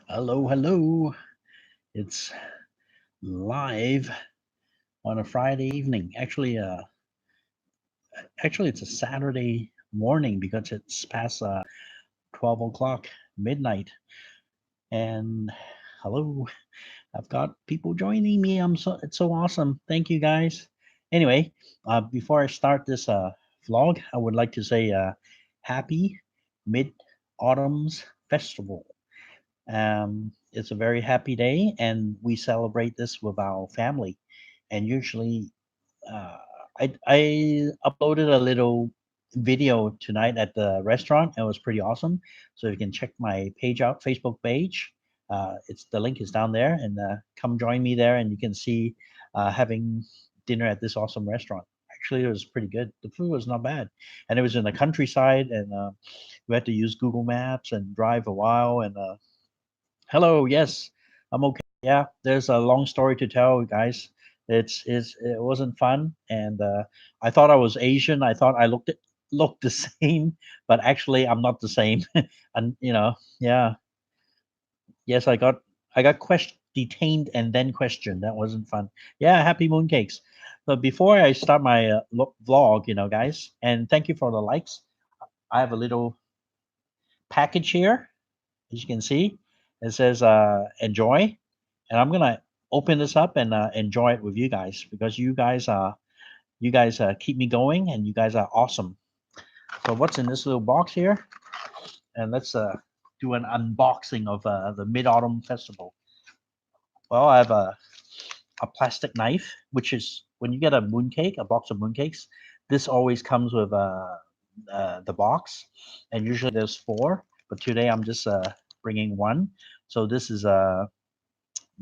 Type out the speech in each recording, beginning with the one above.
Hello, hello. It's live on a Friday evening. Actually, it's a Saturday morning because it's past 12 o'clock midnight. And hello, I've got people joining me. It's so awesome. Thank you guys. Anyway, before I start this vlog, I would like to say happy Mid Autumn's Festival. It's a very happy day, and we celebrate this with our family. And usually, uh, I uploaded a little video tonight at the restaurant. It was pretty awesome. So you can check my page out, Facebook page. It's the link is down there, and come join me there, and you can see having dinner at this awesome restaurant. Actually, it was pretty good. The food was not bad, and it was in the countryside, and we had to use Google Maps and drive a while, and hello, yes, I'm okay. Yeah, there's a long story to tell, guys. It wasn't fun, and I thought I was Asian. I thought I looked the same, but actually I'm not the same. And yeah, yes, I got detained and then questioned. That wasn't fun. Yeah, happy mooncakes. But before I start my vlog, guys, and thank you for the likes. I have a little package here, as you can see. It says enjoy, and I'm gonna open this up and enjoy it with you guys because you guys keep me going, and you guys are awesome. So what's in this little box here? And let's do an unboxing of the Mid Autumn Festival. Well, I have a plastic knife, which is when you get a mooncake, a box of mooncakes. This always comes with the box, and usually there's four, but today I'm just bringing one. So this is a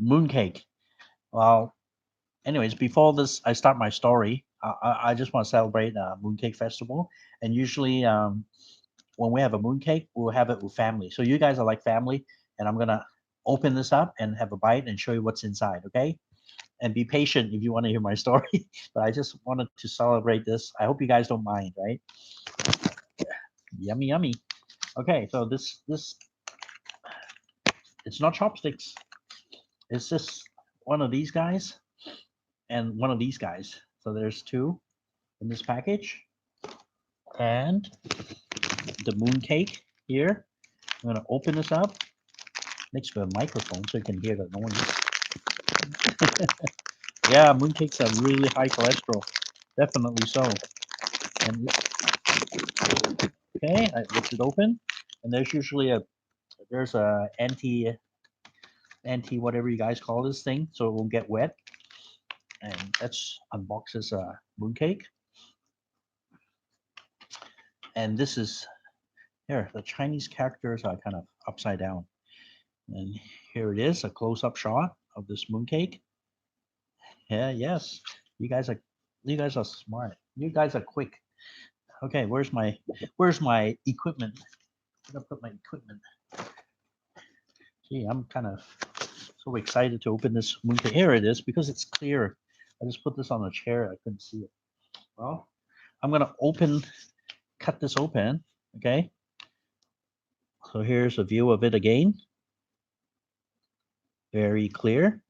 mooncake. Well, anyways, before this, I start my story. I just want to celebrate Mooncake Festival, and usually when we have a mooncake, we'll have it with family. So you guys are like family, and I'm gonna open this up and have a bite and show you what's inside. Okay, and be patient if you want to hear my story. But I just wanted to celebrate this. I hope you guys don't mind, right? Yummy, yummy. Okay, so this it's not chopsticks. It's just one of these guys and one of these guys. So there's two in this package, and the mooncake here. I'm gonna open this up next to a microphone so you can hear the noise. Yeah, mooncakes are really high cholesterol, definitely so. And okay, I lift it open, and there's a anti whatever you guys call this thing, so it won't get wet. And let's unbox this mooncake. And this is here. The Chinese characters are kind of upside down, and here it is, a close-up shot of this mooncake. Yeah, yes, you guys are you guys are smart. You guys are quick. Okay, where's my equipment? I'm gonna put my equipment. Gee, I'm kind of so excited to open this mooncake. Here it is because it's clear. I just put this on a chair. I couldn't see it. Well, I'm gonna cut this open. Okay, so here's a view of it again. Very clear.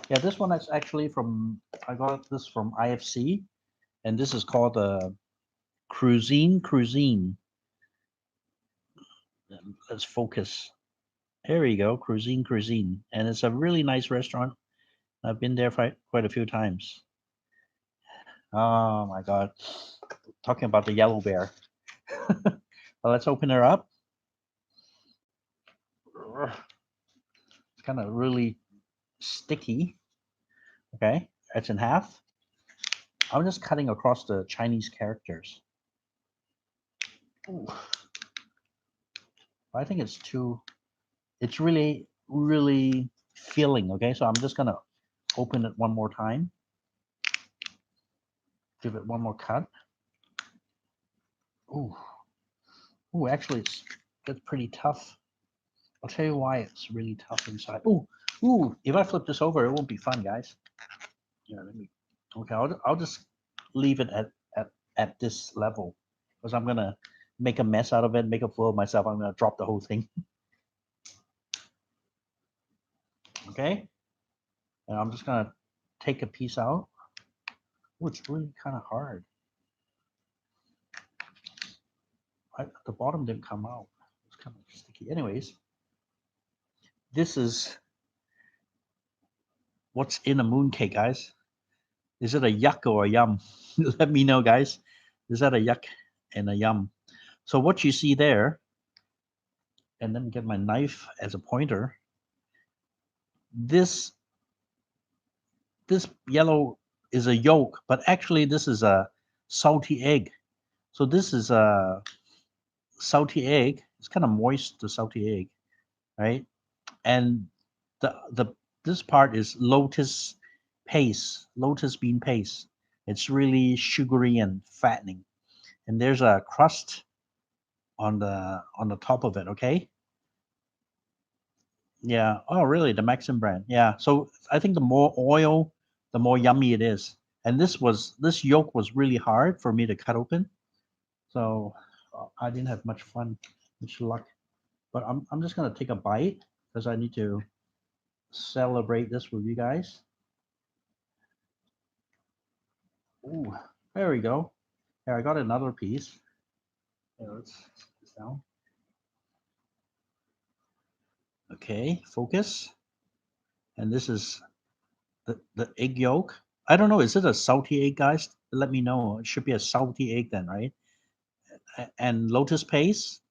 Yeah, this one is actually I got this from IFC, and this is called Cuisine. Let's focus. Here we go, Cuisine, and it's a really nice restaurant. I've been there quite a few times. Oh my God, talking about the yellow bear. Well, let's open her up. It's kind of really sticky. Okay, it's in half. I'm just cutting across the Chinese characters. Ooh, I think it's too. It's really, really filling. Okay, so I'm just gonna open it one more time. Give it one more cut. Ooh, ooh, actually, it's pretty tough. I'll tell you why it's really tough inside. Ooh, ooh, if I flip this over, it won't be fun, guys. Yeah, let me. Okay, I'll just leave it at this level because I'm gonna make a mess out of it, make a fool of myself. I'm gonna drop the whole thing. Okay, and I'm just gonna take a piece out. Oh, it's really kind of hard. The bottom didn't come out. It's kind of sticky. Anyways, this is what's in a mooncake, guys. Is it a yuck or a yum? Let me know, guys. Is that a yuck and a yum? So what you see there, and let me get my knife as a pointer. This yellow is a yolk, but actually this is a salty egg. So this is a salty egg. It's kind of moist, the salty egg, right? And the this part is lotus paste, lotus bean paste. It's really sugary and fattening. And there's a crust on the top of it, okay? Yeah. Oh, really? The Mexican brand. Yeah. So I think the more oil, the more yummy it is. And this yolk was really hard for me to cut open. So I didn't have much fun, much luck. But I'm just gonna take a bite because I need to celebrate this with you guys. Ooh, there we go. Here, I got another piece. Here, let's put this down. Okay, focus. And this is the egg yolk. I don't know, is it a salty egg, guys? Let me know. It should be a salty egg then, right? And lotus paste,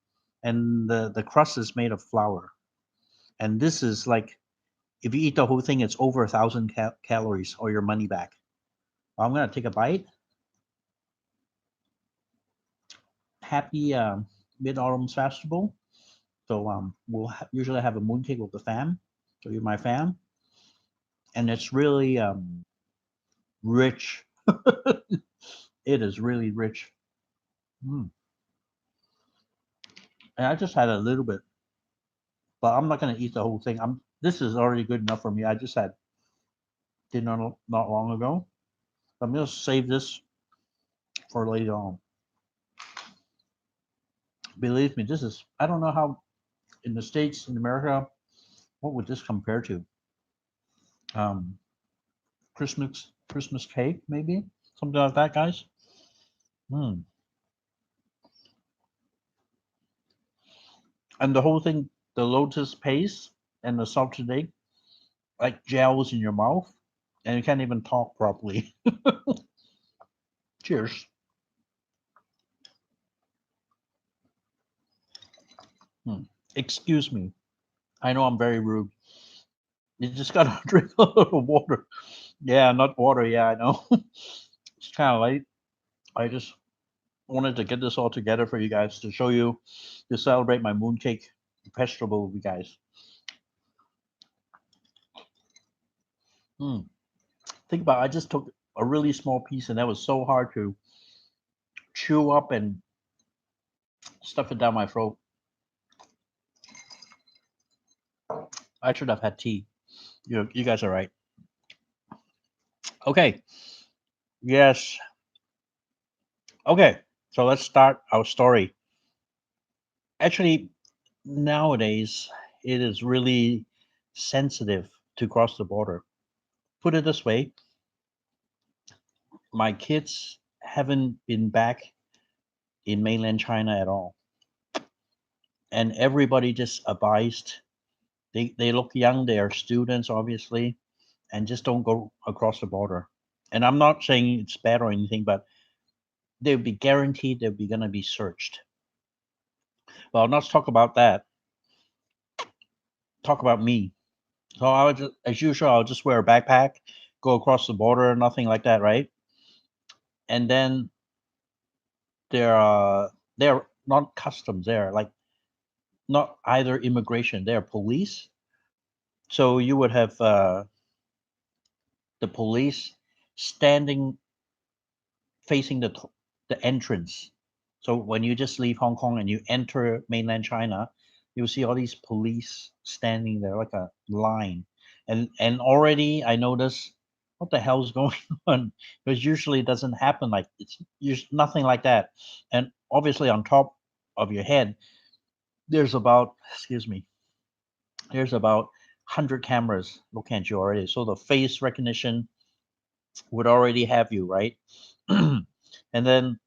and the crust is made of flour. And this is like, if you eat the whole thing, it's over 1,000 calories or your money back. I'm gonna take a bite. Happy Mid-Autumn Festival. So we'll usually have a mooncake with the fam. So you're my fam, and it's really rich. It is really rich. Mm. And I just had a little bit, but I'm not gonna eat the whole thing. This is already good enough for me. I just had dinner not long ago. I'm gonna save this for later on. Believe me, this is, I don't know how in the States, in America, what would this compare to? Um, Christmas cake, maybe something like that, guys. Mm. And the whole thing, the lotus paste and the salted egg, like gels in your mouth, and you can't even talk properly. Cheers. Mm. Excuse me. I know I'm very rude. You just gotta drink a little water. Yeah, not water. Yeah, I know. It's kind of late. I just wanted to get this all together for you guys to show you, to celebrate my mooncake festival with you guys. Mm. Think about it, I just took a really small piece and that was so hard to chew up and stuff it down my throat. I should have had tea. You guys are right. Okay. Yes. Okay. So let's start our story. Actually, nowadays it is really sensitive to cross the border. Put it this way, my kids haven't been back in mainland China at all. And everybody just advised, they look young, they are students obviously, and just don't go across the border. And I'm not saying it's bad or anything, but they'll be guaranteed they'll be gonna be searched. Well, let's talk about that. Talk about me. So I would just, as usual, I'll just wear a backpack, go across the border, nothing like that, right? And then they're not customs, they're like not either immigration, they're police. So you would have the police standing facing the entrance. So when you just leave Hong Kong and you enter mainland China, you'll see all these police standing there like a line. And already I notice what the hell's going on, because usually it doesn't happen like it's nothing like that. And obviously on top of your head, there's about, excuse me, there's about 100 cameras looking at you already. So the face recognition would already have you, right? And then,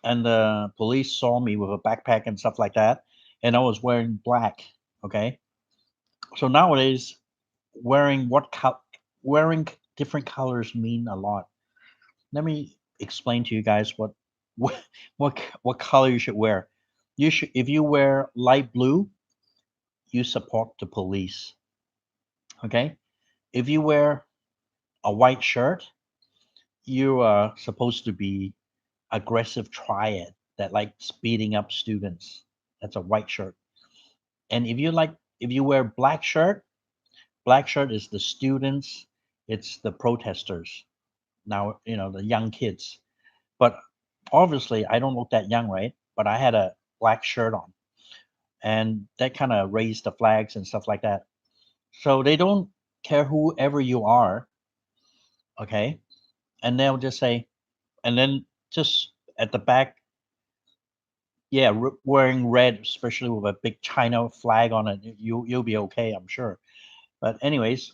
and the police saw me with a backpack and stuff like that, and I was wearing black. Okay, so nowadays, wearing wearing different colors mean a lot. Let me explain to you guys what what color you should wear. You should, if you wear light blue, you support the police. Okay, if you wear a white shirt, you are supposed to be aggressive triad that like speeding up students. That's a white shirt. And if you wear black shirt is the students, it's the protesters. Now, the young kids. But obviously I don't look that young, right? But I had a black shirt on, and that kind of raised the flags and stuff like that. So they don't care whoever you are, okay? And they'll just say, and then just at the back, yeah, wearing red, especially with a big China flag on it, you'll be okay, I'm sure. But anyways,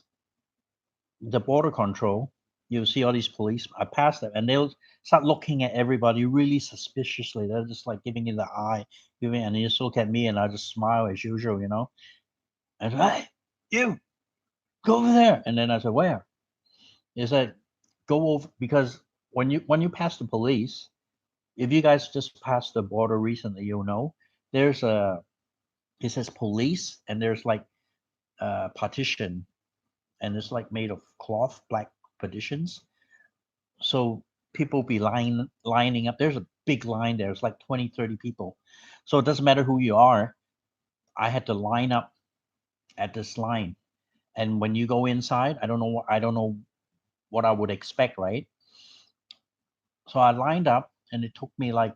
the border control, you'll see all these police. I passed them, and they'll start looking at everybody really suspiciously. They're just like giving you the eye, and they just look at me, and I just smile as usual. And I said, "Hey, you go over there." And then I said, "Where?" He said, "Go over," because when you pass the police, if you guys just passed the border recently, you'll know there's a it says police, and there's like a partition, and it's like made of cloth, black partitions. So people be lining up. There's a big line there. It's like 20, 30 people. So it doesn't matter who you are. I had to line up at this line. And when you go inside, I don't know what I would expect, right? So I lined up, and it took me like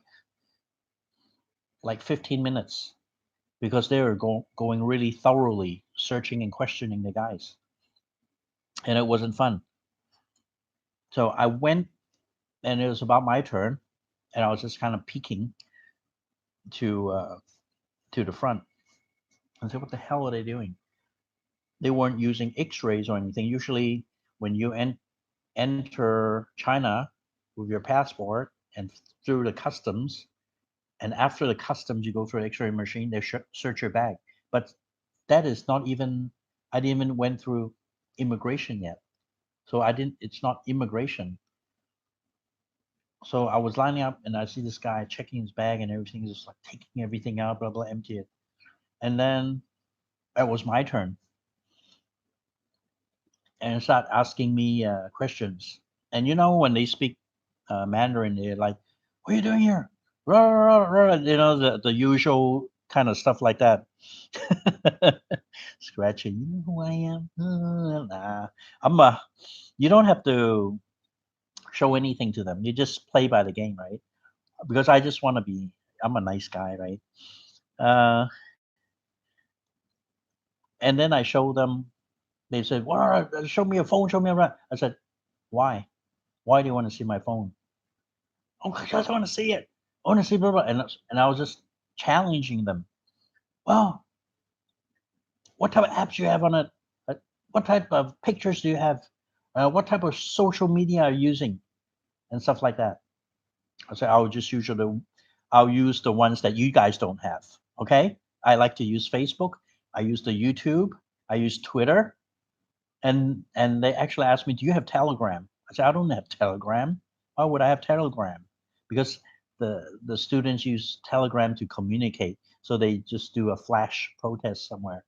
15 minutes because they were going really thoroughly searching and questioning the guys. And it wasn't fun. So I went, and it was about my turn, and I was just kind of peeking to the front and said, "What the hell are they doing?" They weren't using X-rays or anything. Usually, when you enter China with your passport and through the customs, and after the customs, you go through the X-ray machine. They search your bag, but that is not even. I didn't even went through immigration yet, so I didn't. It's not immigration. So I was lining up, and I see this guy checking his bag and everything, just like taking everything out, blah blah, empty it, and then it was my turn, and start asking me questions. And when they speak Mandarin, they're like, "What are you doing here?" Rah, rah, rah, rah, the usual kind of stuff like that. Scratching, you know who I am? Nah, I'm a. You don't have to show anything to them. You just play by the game, right? Because I just want to be. I'm a nice guy, right? Uh, and then I show them. They said, "Well, show me your phone. Show me around." I said, "Why? Why do you want to see my phone?" "Oh, I just want to see it. I want to see blah blah." And I was just challenging them. Well, what type of apps you have on it? Uh, What type of pictures do you have? What type of social media are you using, and stuff like that. I said I'll use the ones that you guys don't have. Okay, I like to use Facebook. I use the YouTube. I use Twitter. And they actually asked me, "Do you have Telegram?" I said, "I don't have Telegram. Why would I have Telegram?" Because the students use Telegram to communicate, so they just do a flash protest somewhere.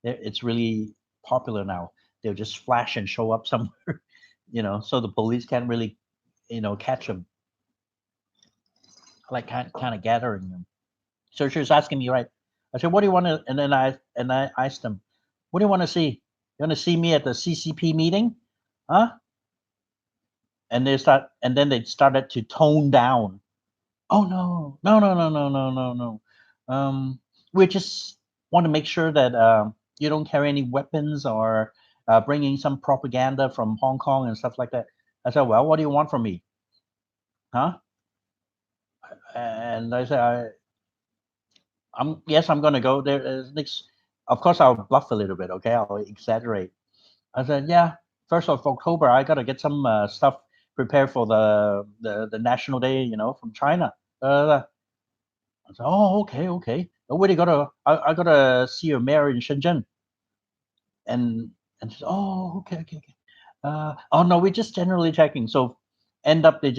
It's really popular now. They'll just flash and show up somewhere, so the police can't really, catch them. Like kind of gathering them. So she was asking me, right? I said, "What do you want to?" And I asked them, "What do you want to see? You want to see me at the CCP meeting, huh?" And then they started to tone down. "Oh no, no, no, no, no, no, no, no. We just want to make sure that you don't carry any weapons or bringing some propaganda from Hong Kong and stuff like that." I said, "Well, what do you want from me, huh?" And I said, I'm gonna go there next. Of course, I'll bluff a little bit. Okay, I'll exaggerate. I said, yeah, 1st of October, I gotta get some stuff prepared for the National Day, from China. I said, oh, okay, okay. Where do you gotta? I gotta see your mayor in Shenzhen. And she said, oh, okay, okay, okay. Oh no, we're just generally checking. So end up I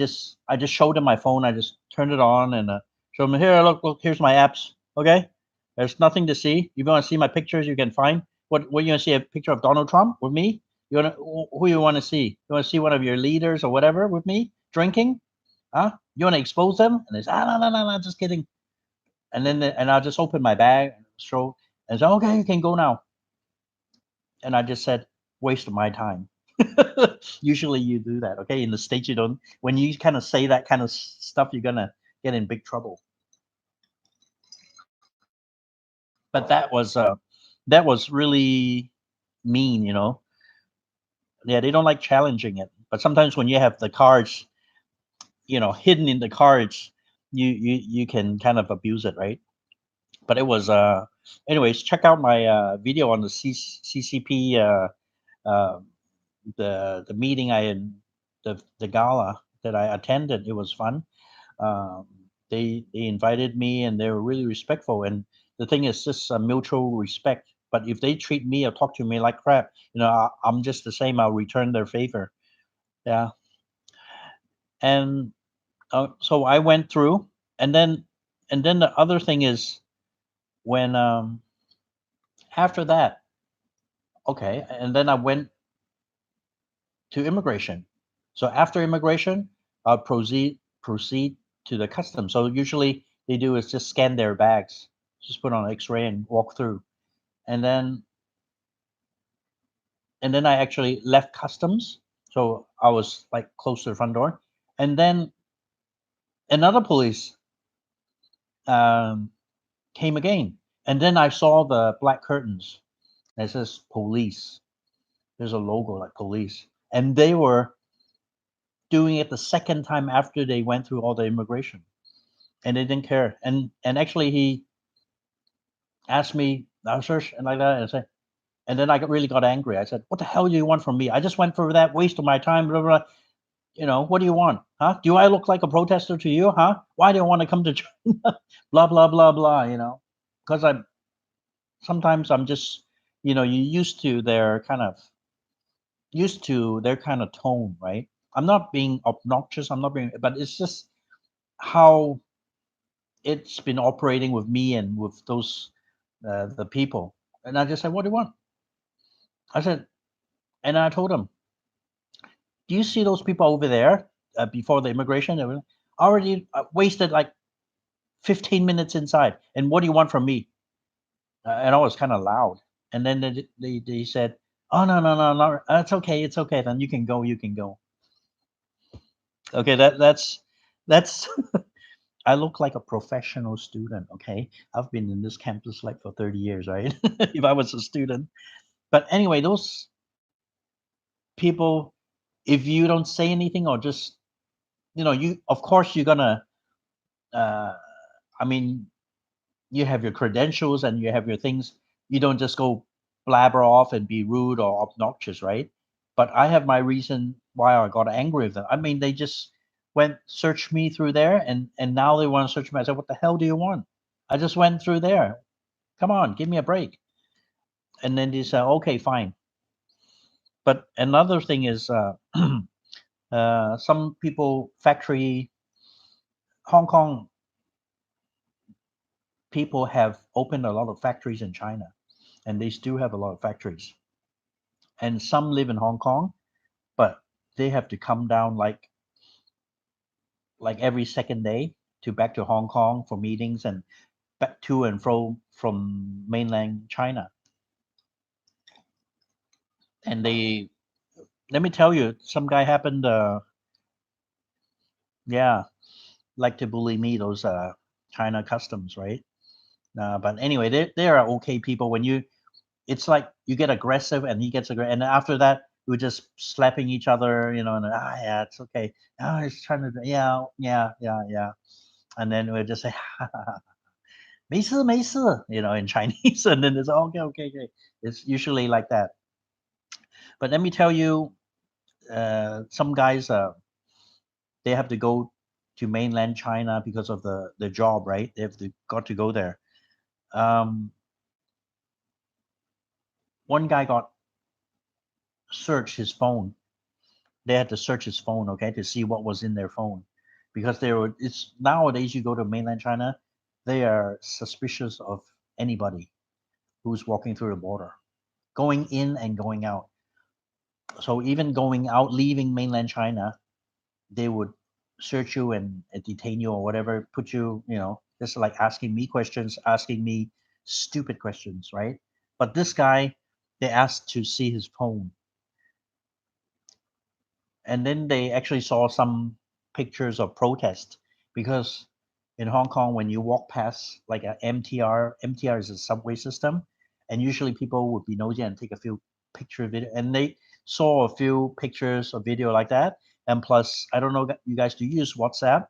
just showed them my phone. I just turned it on and showed them here. Look, here's my apps. Okay, there's nothing to see. You want to see my pictures? You can find what you want to see a picture of Donald Trump with me. You want who you want to see? You want to see one of your leaders or whatever with me drinking? Huh? You want to expose them? And they say, ah, no, no, no, no, just kidding. And then and I just open my bag and show and say, okay, you can go now. And I just said, waste of my time. Usually you do that, okay? In the States, you don't. When you kind of say that kind of stuff, you're gonna get in big trouble. But that was really mean. Yeah, they don't like challenging it. But sometimes when you have the cards, hidden in the cards, you can kind of abuse it, right? But it was anyways, check out my video on the CCP uh, the meeting the gala that I attended. It was fun. Um, they invited me and they were really respectful. And the thing is just a mutual respect. But if they treat me or talk to me like crap, I'm just the same. I'll return their favor. Yeah. And so I went through, and then the other thing is when after that, okay, and then I went to immigration. So after immigration, I'll proceed to the customs. So usually they do is just scan their bags, just put on X-ray and walk through, and then I actually left customs. So I was like close to the front door, and then another police um, came again, and then I saw the black curtains. It says police. There's a logo like police, and they were doing it the second time after they went through all the immigration. And they didn't care. And actually, he asked me answers and like that, and said, and then I really got angry. I said, "What the hell do you want from me? I just went for that waste of my time. Blah, blah, blah. What do you want? Huh? Do I look like a protester to you? Huh? Why do you want to come to China? Blah blah blah blah. Because I'm just, you used to their kind of tone, right? I'm not being obnoxious. I'm not being, but it's just how it's been operating with me and with those the people. And I just said, "What do you want?" I said, and I told them, "Do you see those people over there before the immigration? They were already wasted like 15 minutes inside. And what do you want from me?" And I was kind of loud. And then they said, "Oh no no no no, it's okay. Then you can go. You can go." Okay, that's I look like a professional student. Okay, I've been in this campus like for 30 years, right? If I was a student. But anyway, those people, if you don't say anything or just, you, of course, you're gonna, uh, I mean, you have your credentials and you have your things. You don't just go blabber off and be rude or obnoxious, right? But I have my reason why I got angry with them. I mean, they just went search me through there, and now they want to search me. I said, "What the hell do you want? I just went through there. Come on, give me a break." And then they said, "Okay, fine." But another thing is, some people factory Hong Kong people have opened a lot of factories in China, and they still have a lot of factories. And some live in Hong Kong, but they have to come down like every second day to back to Hong Kong for meetings and back to and fro from mainland China. And they let me tell you, some guy happened yeah, like to bully me, those China customs, right? But anyway, they are okay people. When you it's like you get aggressive and he gets aggressive, and after that we're just slapping each other, and yeah, it's okay. Oh, he's trying to, yeah, yeah, yeah, yeah. and then we'll just say, 没事没事, in Chinese, and then it's okay, okay, okay. It's usually like that. But let me tell you, some guys, they have to go to mainland China because of the job, right? Got to go there. Um, one guy got search his phone. They had to search his phone, okay, to see what was in their phone, because it's nowadays you go to mainland China, they are suspicious of anybody who's walking through the border, going in and going out. So even going out, leaving mainland China, they would search you and detain you or whatever, put you, just like asking me questions, asking me stupid questions, right? But this guy, they asked to see his phone. And then they actually saw some pictures of protest, because in Hong Kong, when you walk past like a MTR is a subway system, and usually people would be nosy and take a few picture video, and they saw a few pictures or video like that. And plus, I don't know, you guys, do you use WhatsApp?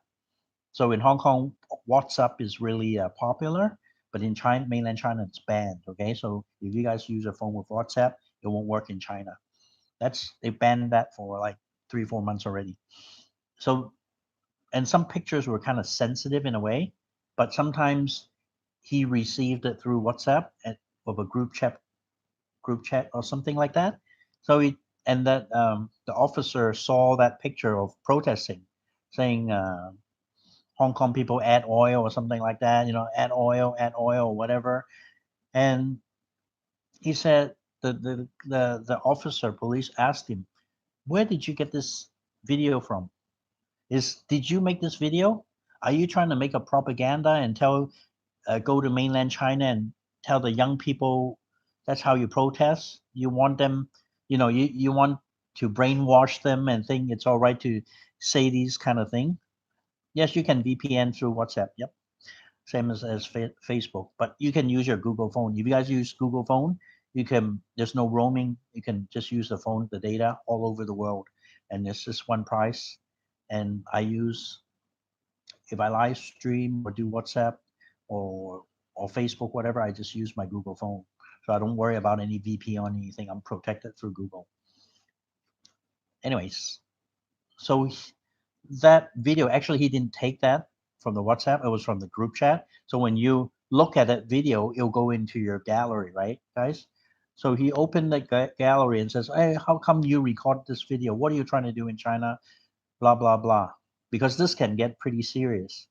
So in Hong Kong, WhatsApp is really popular, but in China, mainland China, it's banned. Okay, so if you guys use a phone with WhatsApp, it won't work in China. They banned that for like 3 4 months already. So, and some pictures were kind of sensitive in a way, but sometimes he received it through WhatsApp of a group chat or something like that. So and that the officer saw that picture of protesting, saying Hong Kong people add oil or something like that, add oil, or whatever. And he said the officer police asked him, where did you get this video from? Did you make this video? Are you trying to make a propaganda and go to mainland China and tell the young people that's how you protest? You want them, you want to brainwash them and think it's all right to say these kind of thing? Yes, you can VPN through WhatsApp. Yep, same as Facebook, but you can use your Google phone. If you guys use Google phone, there's no roaming. You can just use the phone, the data all over the world, and it's just one price. And if I live stream or do WhatsApp or Facebook, whatever, I just use my Google phone. So I don't worry about any VPN or anything. I'm protected through Google. Anyways, so that video, actually, he didn't take that from the WhatsApp. It was from the group chat. So when you look at that video, it'll go into your gallery, right, guys? So he opened the gallery and says, hey, how come you record this video? What are you trying to do in China? Blah, blah, blah. Because this can get pretty serious.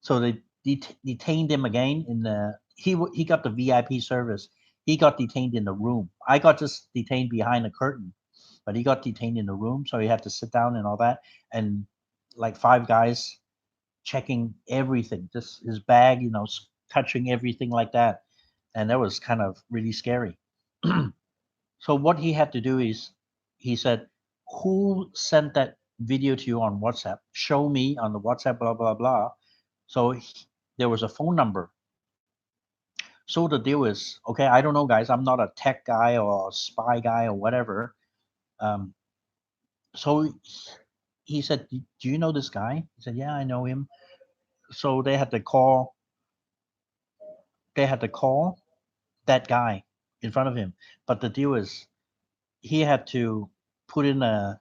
So they detained him again he got the VIP service. He got detained in the room. I got just detained behind a curtain, but he got detained in the room, so he had to sit down and all that. And like 5 guys checking everything, just his bag, touching everything like that. And that was kind of really scary. So what he had to do is, he said, who sent that video to you on WhatsApp? Show me on the WhatsApp, blah, blah, blah. So there was a phone number. So the deal is, okay, I don't know, guys. I'm not a tech guy or a spy guy or whatever. Um, so he said, do you know this guy? He said, yeah, I know him. So they had to call that guy in front of him. But the deal is, he had to put in a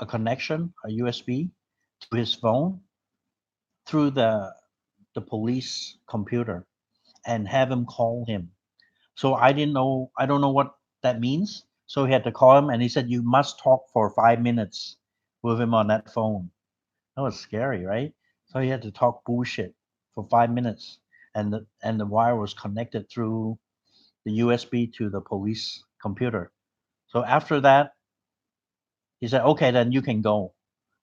connection, a USB, to his phone through the police computer, and have him call him. So I don't know what that means. So he had to call him, and he said, you must talk for 5 minutes with him on that phone. That was scary, right? So he had to talk bullshit for 5 minutes, and the wire was connected through the USB to the police computer. So after that, he said, okay, then you can go.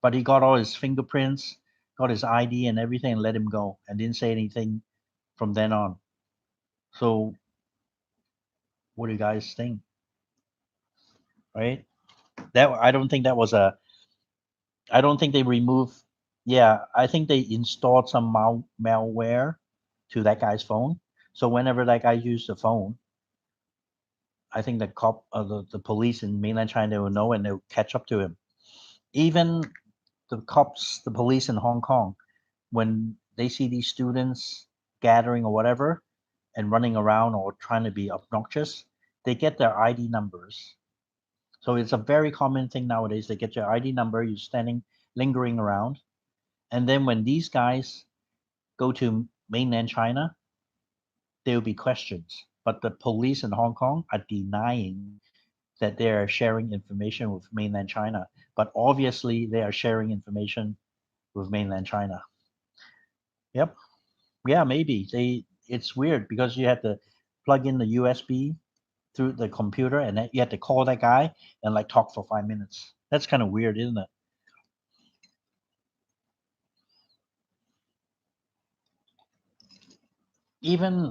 But he got all his fingerprints, got his ID and everything, and let him go, and didn't say anything from then on. So what do you guys think? Right? That I don't think that was a. I don't think they removed. Yeah, I think they installed some malware to that guy's phone. So whenever that guy used the phone, I think the police in mainland China will know, and they'll catch up to him. Even the police in Hong Kong, when they see these students gathering or whatever and running around or trying to be obnoxious, they get their ID numbers. So it's a very common thing nowadays. They get your ID number, you're standing, lingering around. And then when these guys go to mainland China, there will be questions. But the police in Hong Kong are denying that they are sharing information with mainland China. But obviously, they are sharing information with mainland China. Yep. Yeah, maybe. It's weird because you had to plug in the USB through the computer and then you had to call that guy and like talk for 5 minutes. That's kind of weird, isn't it? Even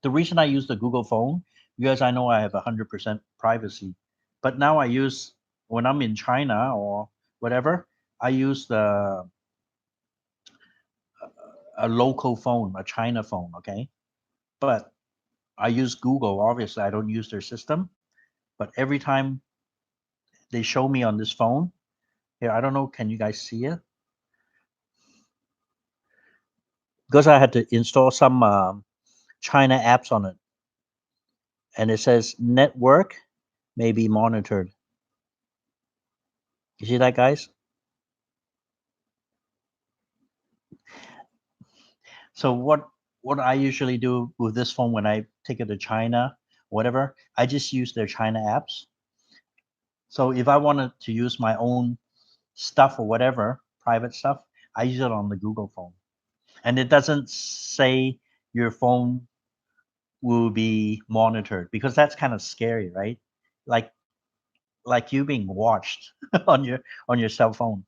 the reason I use the Google phone because I know I have 100% privacy. But now I use when I'm in China or whatever, I use a local phone, a China phone, okay? But I use Google. Obviously, I don't use their system. But every time they show me on this phone, here, I don't know, can you guys see it? Because I had to install some China apps on it, and it says network may be monitored. You see that, guys? So what I usually do with this phone when I take it to China, whatever, I just use their China apps. So if I wanted to use my own stuff or whatever, private stuff, I use it on the Google phone. And it doesn't say your phone will be monitored because that's kind of scary, right? Like like you being watched on your cell phone.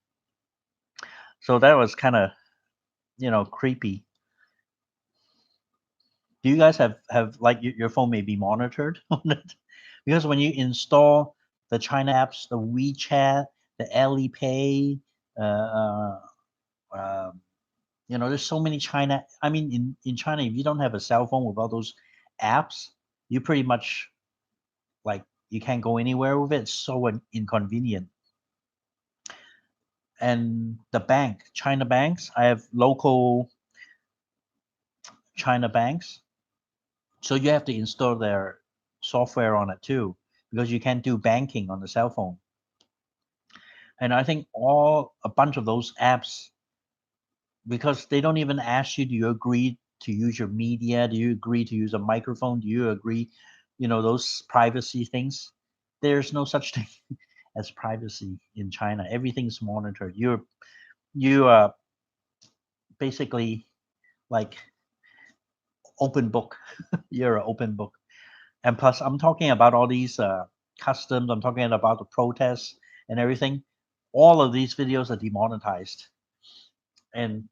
So that was kind of, creepy. Do you guys have like your phone may be monitored on it? Because when you install the China apps, the WeChat, the Alipay, uh, um, there's so many China. I mean, in China, if you don't have a cell phone with all those apps, you pretty much like you can't go anywhere with it. It's so inconvenient. And the bank, China banks, I have local China banks, so you have to install their software on it too, because you can't do banking on the cell phone. And I think all a bunch of those apps, because they don't even ask you, do you agree to use your media? Do you agree to use a microphone? Do you agree, those privacy things? There's no such thing as privacy in China. Everything's monitored. You basically like open book. You're an open book. And plus, I'm talking about all these customs. I'm talking about the protests and everything. All of these videos are demonetized, and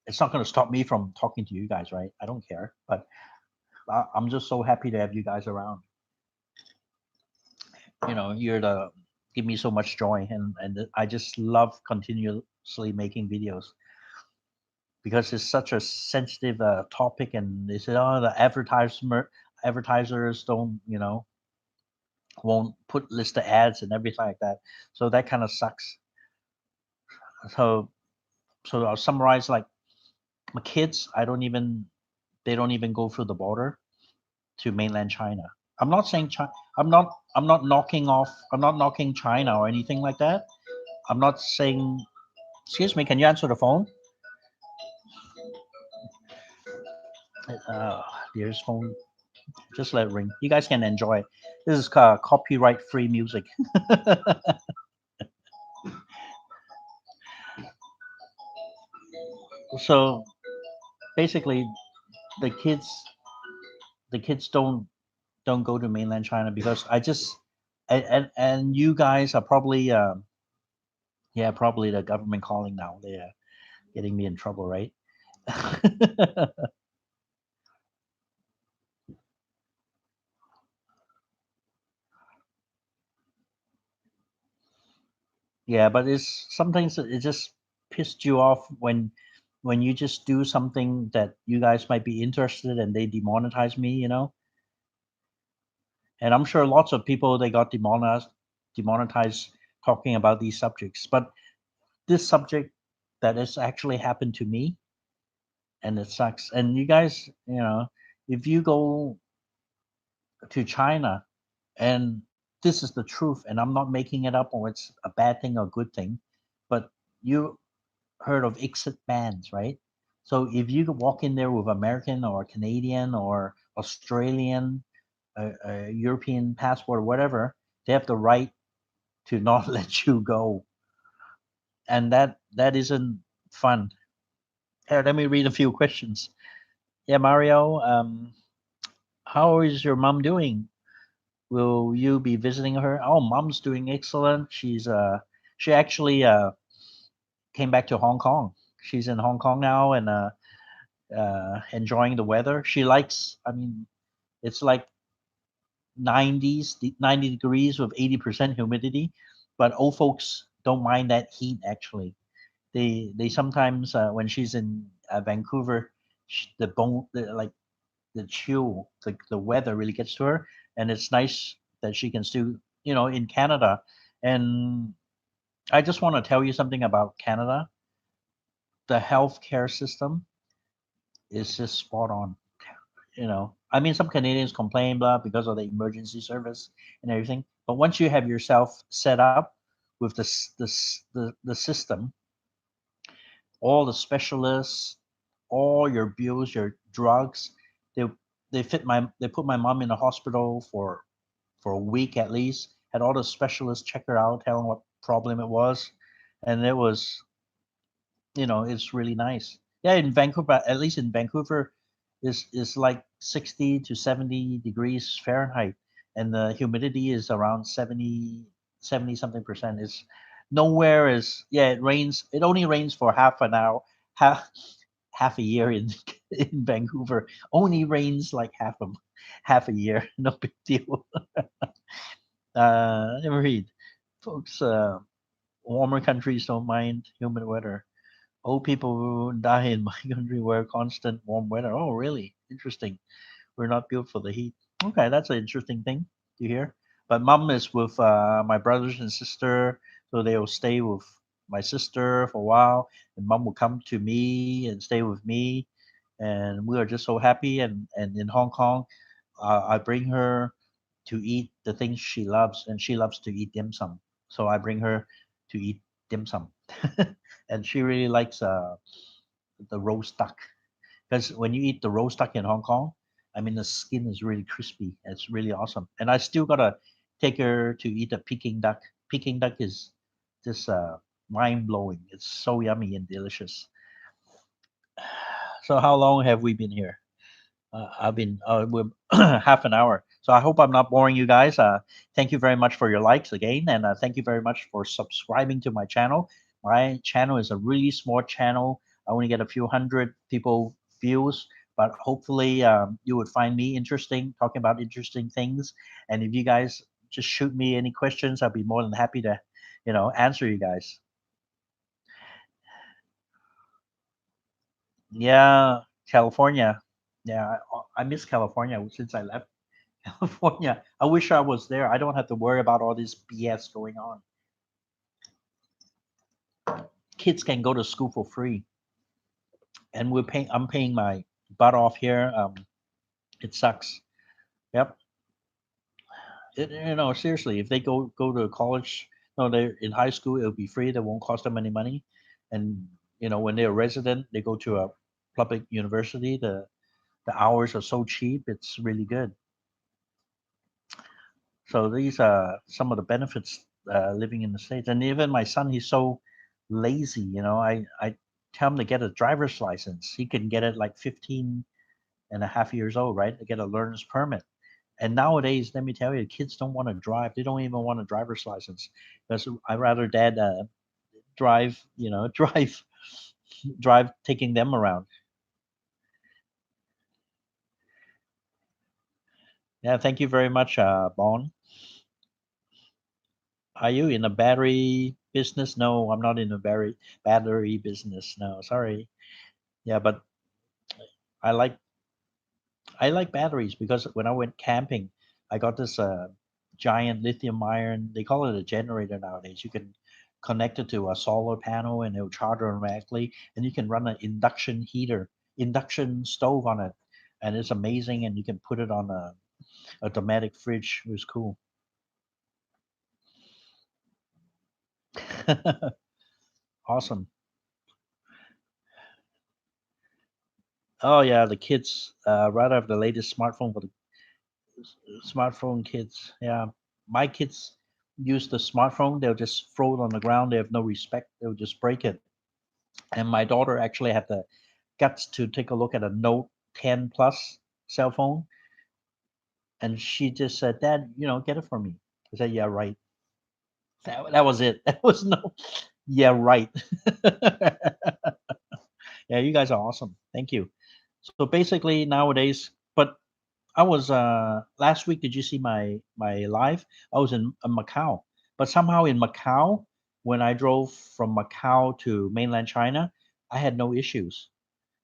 it's not going to stop me from talking to you guys, right? I don't care, but I'm just so happy to have you guys around. You're the give me so much joy, and I just love continuously making videos because it's such a sensitive topic, and they say, oh, the advertisers don't, won't put list of ads and everything like that. So that kind of sucks. So so I'll summarize like my kids, they don't even go through the border to mainland China. I'm not saying China. I'm not knocking China or anything like that. I'm not saying. Excuse me. Can you answer the phone? Uh, Dear's phone. Just let it ring. You guys can enjoy it. This is copyright free music. So basically, the kids the kids don't go to mainland China because I just and you guys are probably yeah, probably the government calling now. They're getting me in trouble, right? Yeah, but it's sometimes it just pissed you off when you just do something that you guys might be interested and they demonetize me. And I'm sure lots of people they got demonetized talking about these subjects. But this subject that has actually happened to me, and it sucks. And you guys, if you go to China, and this is the truth, and I'm not making it up or it's a bad thing or good thing, but you heard of exit bans, right? So if you could walk in there with American or Canadian or Australian, European passport or whatever, they have the right to not let you go, and that isn't fun. Here, let me read a few questions. Yeah, Mario, how is your mom doing? Will you be visiting her? Oh, mom's doing excellent. She actually came back to Hong Kong. She's in Hong Kong now and enjoying the weather. She likes. I mean, it's like 90 degrees with 80% humidity, but old folks don't mind that heat actually. They sometimes when she's in Vancouver, the bone like the chill, the weather really gets to her, and it's nice that she can still, in Canada. And I just want to tell you something about Canada. The healthcare system is just spot on. I mean, some Canadians complain blah because of the emergency service and everything, but once you have yourself set up with the system, all the specialists, all your bills, your drugs. They they put my mom in the hospital for a week at least. Had all the specialists check her out, tell them what problem it was, and it was it's really nice. Yeah, in Vancouver, at least in Vancouver, is like 60 to 70 degrees Fahrenheit, and the humidity is around 70 something percent. It's nowhere is yeah. It rains. It only rains for half an hour, half a year in in Vancouver. Only rains like half a year. No big deal. Let me read, folks. Warmer countries don't mind humid weather. Old people die in my country where constant warm weather. Oh, really? Interesting. We're not built for the heat. Okay, that's an interesting thing to hear. But mom is with my brothers and sister, so they'll stay with my sister for a while, and mom will come to me and stay with me, and we are just so happy. And in Hong Kong, I bring her to eat the things she loves, and she loves to eat dim sum. So I bring her to eat dim sum, and she really likes the roast duck. Because when you eat the roast duck in Hong Kong, I mean the skin is really crispy. It's really awesome. And I still gotta take her to eat a Peking duck. Peking duck is just mind blowing. It's so yummy and delicious. So how long have we been here? I've been we're half an hour. So I hope I'm not boring you guys. Thank you very much for your likes again, and thank you very much for subscribing to my channel. My channel is a really small channel. I only get a few hundred people views, but hopefully you would find me interesting, talking about interesting things. And if you guys just shoot me any questions, I'll be more than happy to, answer you guys. Yeah, California. Yeah, I miss California since I left California. I wish I was there. I don't have to worry about all this BS going on. Kids can go to school for free, and we're paying. I'm paying my butt off here. It sucks. Yep. Seriously, if they go to college, no, they're in high school. It'll be free. That won't cost them any money. And when they're a resident, they go to a public university. The hours are so cheap. It's really good. So these are some of the benefits living in the States. And even my son, he's so lazy. I tell him to get a driver's license. He can get it like 15 and a half years old, right? To get a learner's permit. And nowadays, let me tell you, kids don't want to drive. They don't even want a driver's license because I rather dad drive, drive taking them around. Yeah, thank you very much, Bon. Are you in a battery business? No, I'm not in a battery business. No, sorry. Yeah, but I like I like batteries because when I went camping, I got this giant lithium iron. They call it a generator nowadays. You can connected to a solar panel and it'll charge automatically, and you can run an induction stove on it, and it's amazing. And you can put it on a automatic fridge. It was cool. Awesome. Oh yeah, the kids right have the latest smartphone for the smartphone kids. Yeah, my kids use the smartphone. They'll just throw it on the ground. They have no respect. They'll just break it. And my daughter actually had the guts to take a look at a Note 10 Plus cell phone, and she just said, "Dad, get it for me." I said, "Yeah, right." That was it. That was no, yeah, right. Yeah, you guys are awesome. Thank you. So basically nowadays, but I was last week. Did you see my live? I was in Macau, but somehow in Macau, when I drove from Macau to mainland China, I had no issues,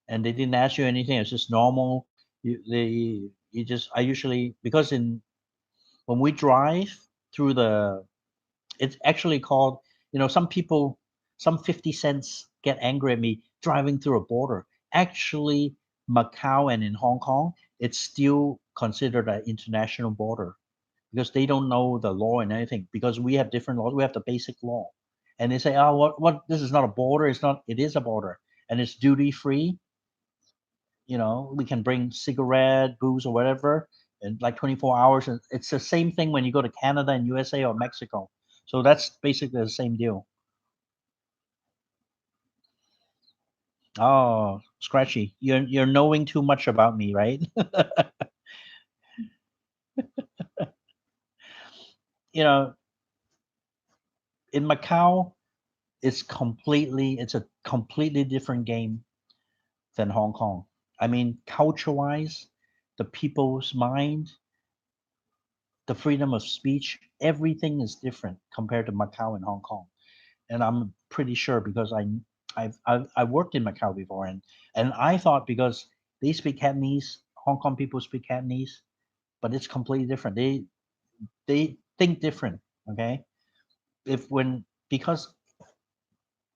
and they didn't ask you anything. It's just normal. You just I usually because in when we drive through the it's actually called, some people, some 50 cents get angry at me driving through a border. Actually, Macau and in Hong Kong, it's still considered an international border because they don't know the law and anything because we have different laws. We have the basic law. And they say, oh, this is not a border. It's not, it is a border and it's duty free. We can bring cigarette, booze or whatever in like 24 hours. And it's the same thing when you go to Canada and USA or Mexico. So that's basically the same deal. Oh, scratchy. You're knowing too much about me, right? you know, in Macau, it's a completely different game than Hong Kong. I mean, culture-wise, the people's mind, the freedom of speech, everything is different compared to Macau and Hong Kong. And I'm pretty sure because I worked in Macau before, and I thought because they speak Cantonese, Hong Kong people speak Cantonese, but it's completely different. They think different. Okay, if when because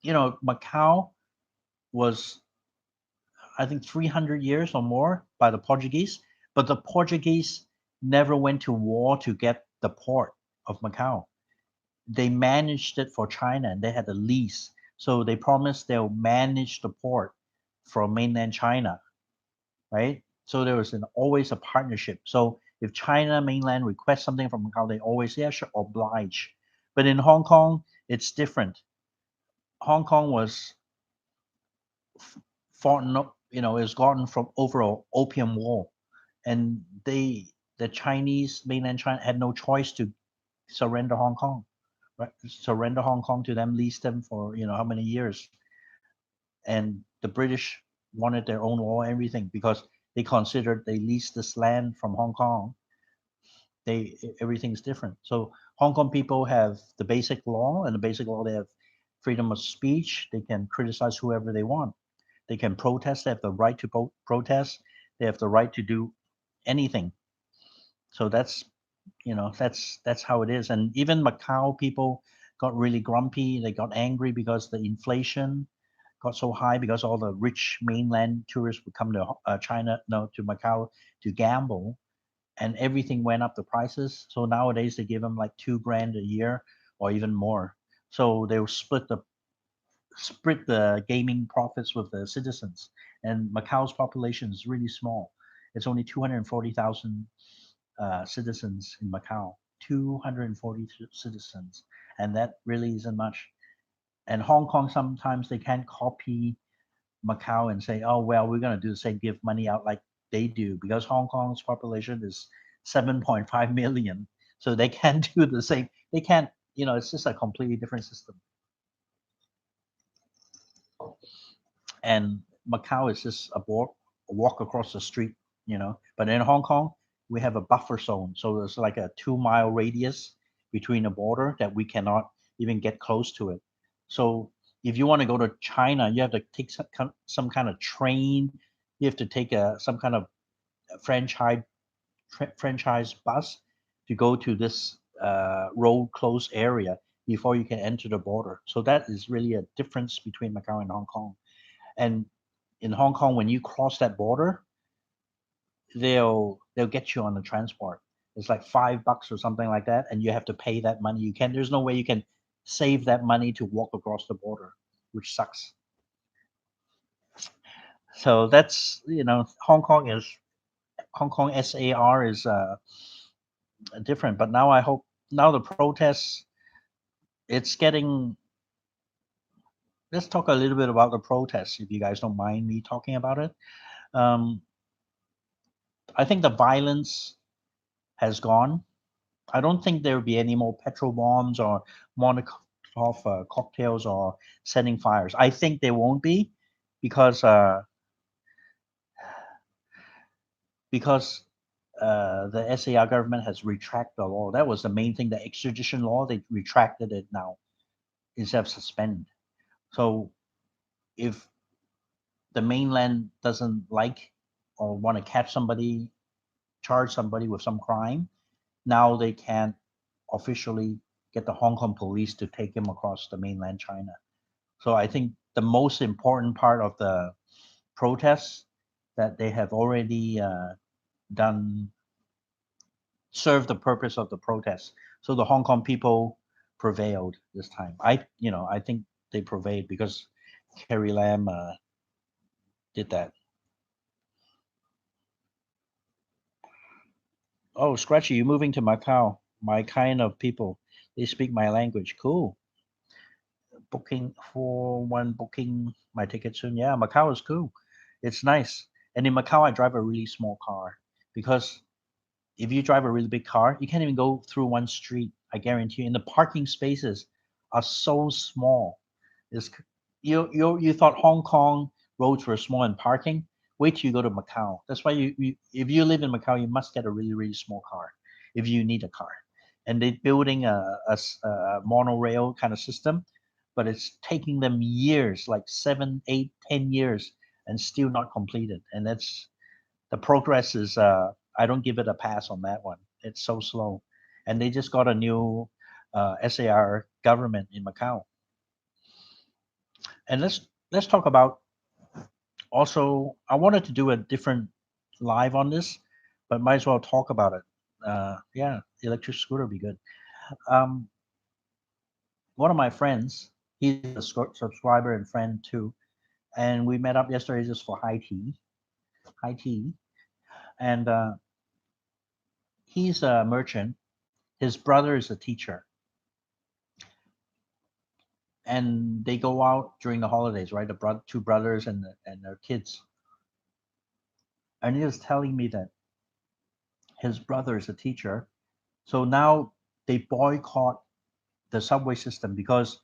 Macau was, I think, 300 years or more by the Portuguese, but the Portuguese never went to war to get the port of Macau. They managed it for China and they had a lease. So they promised they'll manage the port from mainland China, right? So there was always a partnership. So if China mainland requests something from Macau, they always, yeah, sure, oblige. But in Hong Kong, it's different. Hong Kong was fought, is gotten from overall opium war, and the Chinese mainland China had no choice to surrender Hong Kong, right? Surrender Hong Kong to them, lease them for how many years, and the British wanted their own law, everything because they considered they leased this land from Hong Kong. Everything's different. So Hong Kong people have the basic law, and the basic law they have freedom of speech. They can criticize whoever they want. They can protest. They have the right to protest. They have the right to do anything. So that's how it is. And even Macau people got really grumpy. They got angry because the inflation got so high because all the rich mainland tourists would come to China, no, to Macau to gamble, and everything went up the prices. So nowadays they give them like 2 grand a year or even more. So they will split the gaming profits with the citizens. And Macau's population is really small. It's only 240,000 citizens in Macau. 240 citizens, and that really isn't much. And Hong Kong sometimes they can't copy Macau and say, oh well, we're going to do the same, give money out like they do, because Hong Kong's population is 7.5 million, so they can't do the same. They can't. It's just a completely different system. And Macau is just a walk across the street. But in Hong Kong, we have a buffer zone, so there's like a 2 mile radius between the border that we cannot even get close to it. So if you want to go to China, you have to take some kind of train. You have to take some kind of franchise franchise bus to go to this road closed area. before you can enter the border. So that is really a difference between Macau and Hong Kong. And in Hong Kong, when you cross that border, they'll get you on the transport. It's like $5 or something like that, and you have to pay that money. You can There's no way you can save that money to walk across the border, which sucks. So that's Hong Kong SAR is different. But now I hope now the protests it's getting. Let's talk a little bit about the protests, if you guys don't mind me talking about it. Um, I think the violence has gone. I don't think there will be any more petrol bombs or Molotov cocktails or setting fires. I think there won't be because because the SAR government has retracted the law. That was the main thing. The extradition law, they retracted it now instead of suspend. So if the mainland doesn't like or want to catch somebody, charge somebody with some crime, now they can officially get the Hong Kong police to take him across the mainland China. So I think the most important part of the protests that they have already done served the purpose of the protest. So the Hong Kong people prevailed this time. I think they prevailed because Carrie Lam did that. Oh, Scratchy, you're moving to Macau. My kind of people. They speak my language. Cool. Booking for one booking my ticket soon. Yeah, Macau is cool. It's nice. And in Macau, I drive a really small car because if you drive a really big car, you can't even go through one street. I guarantee you. And the parking spaces are so small. It's, you thought Hong Kong roads were small and parking. Wait till you go to Macau. That's why if you live in Macau, you must get a really really small car if you need a car. And they're building a monorail kind of system, but it's taking them years, like 7, 8, 10 years, and still not completed. And that's the progress is. I don't give it a pass on that one. It's so slow, and they just got a new SAR government in Macau. And let's talk about also. I wanted to do a different live on this, but might as well talk about it. Yeah, electric scooter would be good. Um, One of my friends, he's a subscriber and friend too, and we met up yesterday just for high tea, and he's a merchant. His brother is a teacher, and they go out during the holidays, right? Two brothers and their kids. And he was telling me that his brother is a teacher, so now they boycott the subway system because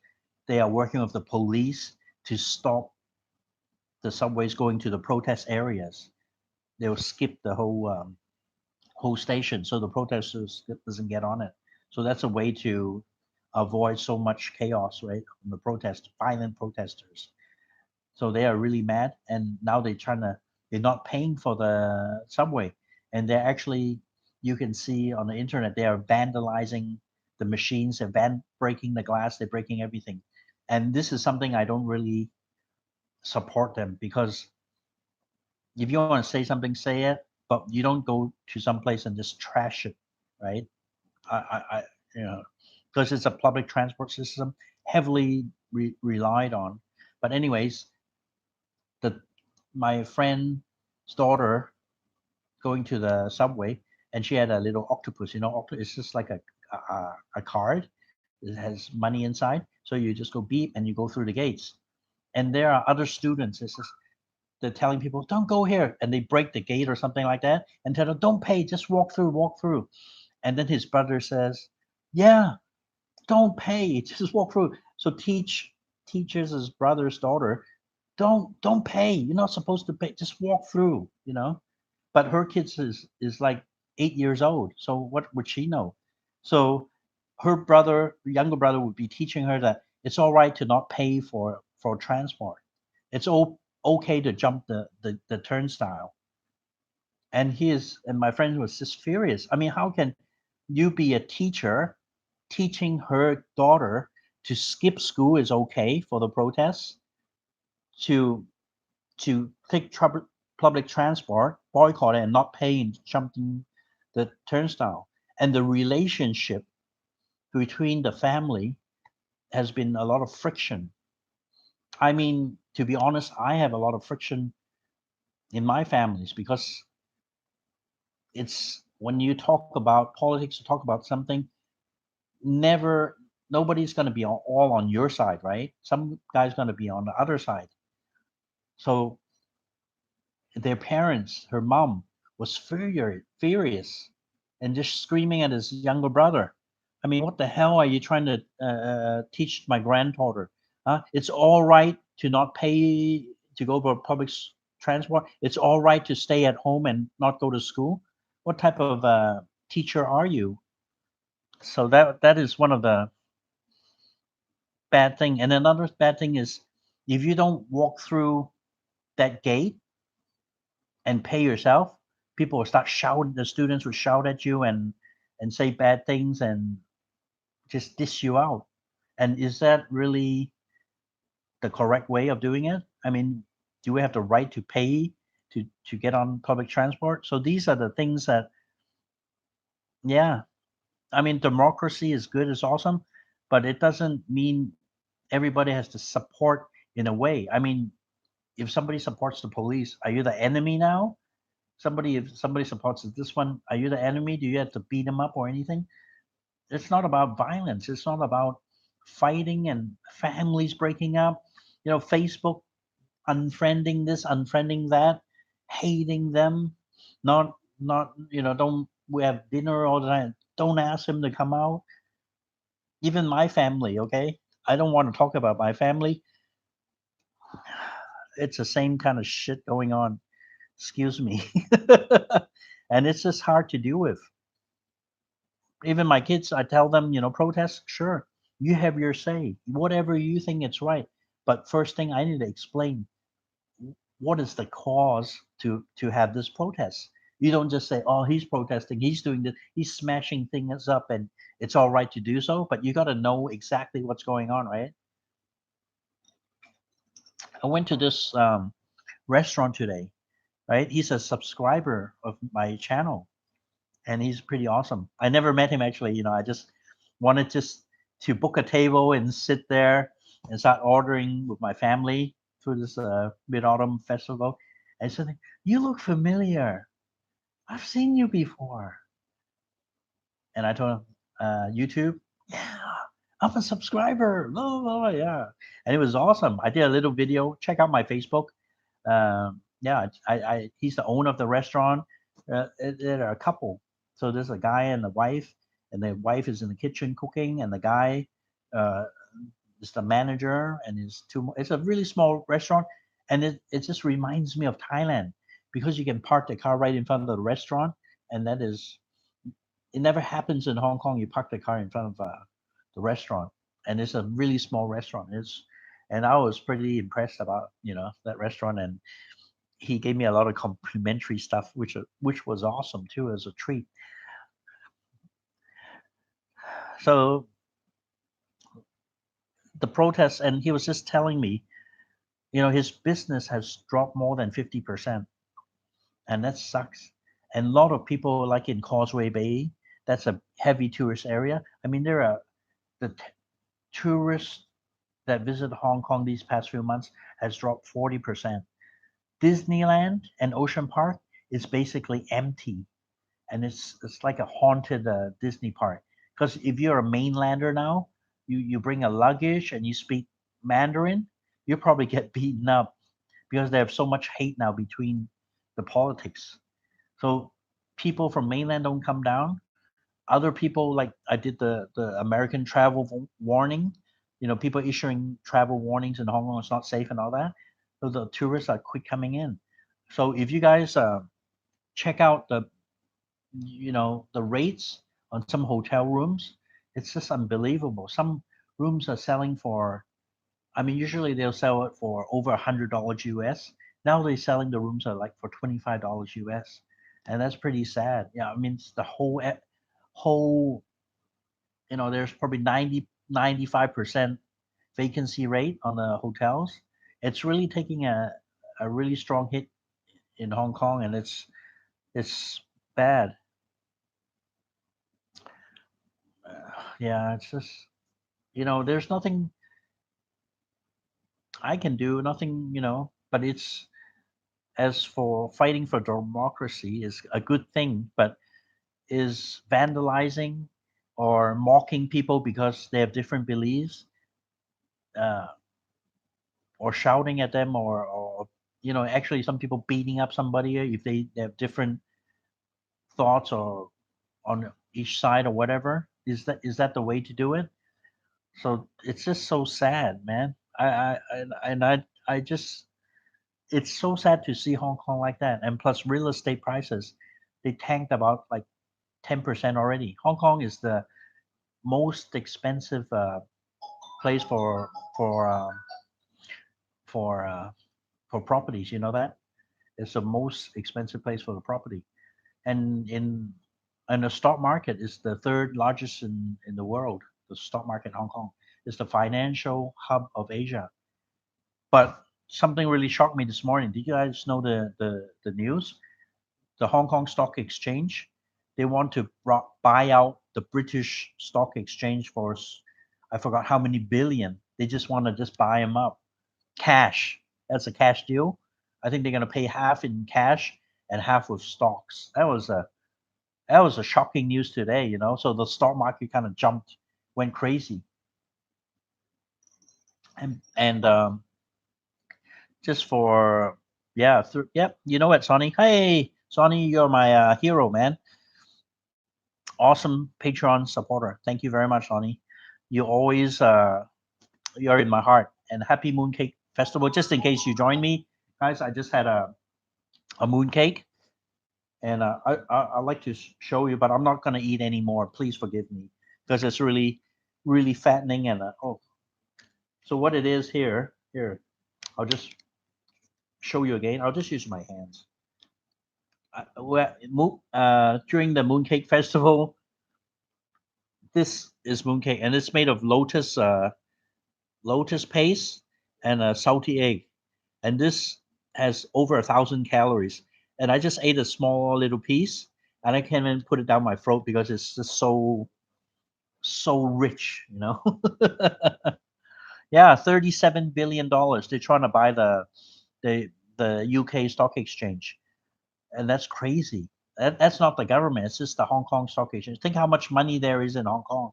they are working with the police to stop the subways going to the protest areas. They'll skip the whole station so the protesters doesn't get on it. So that's a way to avoid so much chaos, right? From the violent protesters. So they are really mad, and now they're not paying for the subway, and they're actually you can see on the internet they are vandalizing the machines, breaking the glass, they're breaking everything, and this is something I don't really support them because if you want to say something, say it, but you don't go to some place and just trash it, right? I you know, because it's a public transport system heavily relied on. But anyways, the my friend's daughter going to the subway, and she had a little octopus. It's just like a card. It has money inside, so you just go beep and you go through the gates. And there are other students. They're telling people, "Don't go here," and they break the gate or something like that, and tell them, "Don't pay, just walk through, walk through." And then his brother says, "Yeah, don't pay, just walk through." So teaches his brother's daughter, don't pay. You're not supposed to pay. Just walk through. But her kids is like 8 years old. So what would she know? So her younger brother would be teaching her that it's all right to not pay for transport. It's okay to jump the turnstile. And my friend was just furious. I mean, how can you be a teacher teaching her daughter to skip school is okay for the protests, to take public transport, boycott it, and not pay and jumping the turnstile. And the relationship between the family has been a lot of friction. I mean, to be honest, I have a lot of friction in my families because it's when you talk about politics, you talk about something, never nobody's going to be all on your side, right? Some guy's going to be on the other side. So their parents, her mom, was furious and just screaming at his younger brother. I mean, what the hell are you trying to teach my granddaughter? It's all right to not pay to go for public transport. It's all right to stay at home and not go to school. What type of teacher are you? So that is one of the bad thing. And another bad thing is if you don't walk through that gate and pay yourself, people will start shouting. The students will shout at you and say bad things and just dish you out. And is that really the correct way of doing it? I mean, do we have the right to pay to get on public transport? So these are the things that, yeah. I mean, democracy is good, it's awesome, but it doesn't mean everybody has to support in a way. I mean, if somebody supports the police, are you the enemy now? If somebody supports this one, are you the enemy? Do you have to beat them up or anything? It's not about violence. It's not about fighting and families breaking up. Facebook unfriending this, unfriending that, hating them, not don't we have dinner all the time. Don't ask him to come out. Even my family, okay? I don't want to talk about my family. It's the same kind of shit going on. Excuse me. And it's just hard to deal with. Even my kids, I tell them, protest, sure, you have your say, whatever you think it's right. But first thing I need to explain what is the cause to have this protest. You don't just say, oh, he's protesting, he's doing this, he's smashing things up, and it's all right to do so. But you got to know exactly what's going on, right? I went to this restaurant today, right? He's a subscriber of my channel and he's pretty awesome. I never met him actually. I just wanted just to book a table and sit there and start ordering with my family through this Mid Autumn Festival. And he said, "You look familiar. I've seen you before." And I told him, "YouTube, yeah, I'm a subscriber. Blah, blah, blah, yeah." And it was awesome. I did a little video. Check out my Facebook. Yeah, he's the owner of the restaurant. There are a couple. So there's a guy and a wife, and the wife is in the kitchen cooking, and the guy uh, is the manager, and his two. It's a really small restaurant, and it just reminds me of Thailand because you can park the car right in front of the restaurant, and that is it never happens in Hong Kong. You park the car in front of the restaurant, and it's a really small restaurant. And I was pretty impressed about that restaurant, and he gave me a lot of complimentary stuff, which was awesome too as a treat. So the protests, and he was just telling me, his business has dropped more than 50%, and that sucks. And a lot of people, like in Causeway Bay, that's a heavy tourist area. I mean, there are the tourists that visit Hong Kong these past few months has dropped 40%. Disneyland and Ocean Park is basically empty, and it's like a haunted Disney park. Because if you're a mainlander now, you bring a luggage and you speak Mandarin, you probably get beaten up because they have so much hate now between the politics. So people from mainland don't come down. Other people, like I did the American travel warning, people issuing travel warnings in Hong Kong it's not safe and all that. So the tourists are quick coming in. So if you guys check out the rates on some hotel rooms, it's just unbelievable. Some rooms are selling for, I mean, usually they'll sell it for over $100 US. Now they're selling the rooms are like for $25 US, and that's pretty sad. Yeah, I mean, it's the whole there's probably 95% vacancy rate on the hotels. It's really taking a really strong hit in Hong Kong, and it's bad. Yeah, it's just there's nothing I can do, nothing, but it's as for fighting for democracy is a good thing, but is vandalizing or mocking people because they have different beliefs, uh, or shouting at them, or actually some people beating up somebody if they have different thoughts or on each side or whatever. Is that the way to do it? So it's just so sad, man. I just it's so sad to see Hong Kong like that. And plus real estate prices, they tanked about like 10% already. Hong Kong is the most expensive place for uh, for properties. You know that it's the most expensive place for the property, and and the stock market is the third largest in the world. The stock market in Hong Kong is the financial hub of Asia. But something really shocked me this morning. Did you guys know the news? The Hong Kong Stock Exchange, they want to buy out the British Stock Exchange for I forgot how many billion. They just want to just buy them up. Cash. That's a cash deal. I think they're going to pay half in cash and half with stocks. That was a shocking news today. So the stock market kind of jumped, went crazy, and just for yeah, yep. You know what, Sonny? Hey, Sonny, you're my hero, man. Awesome Patreon supporter. Thank you very much, Sonny. You always you're in my heart. And happy Mooncake Festival. Just in case you join me, guys, I just had a mooncake, and I like to show you, but I'm not gonna eat anymore. Please forgive me because it's really really fattening. And oh, so what it is here, I'll just show you again. I'll just use my hands. During the Mooncake Festival, this is mooncake, and it's made of lotus paste and a salty egg, and this has over 1,000 calories. And I just ate a small little piece, and I can't even put it down my throat because it's just so rich. Yeah, $37 billion. They're trying to buy the the UK stock exchange, and that's crazy. That's not the government; it's just the Hong Kong stock exchange. Think how much money there is in Hong Kong.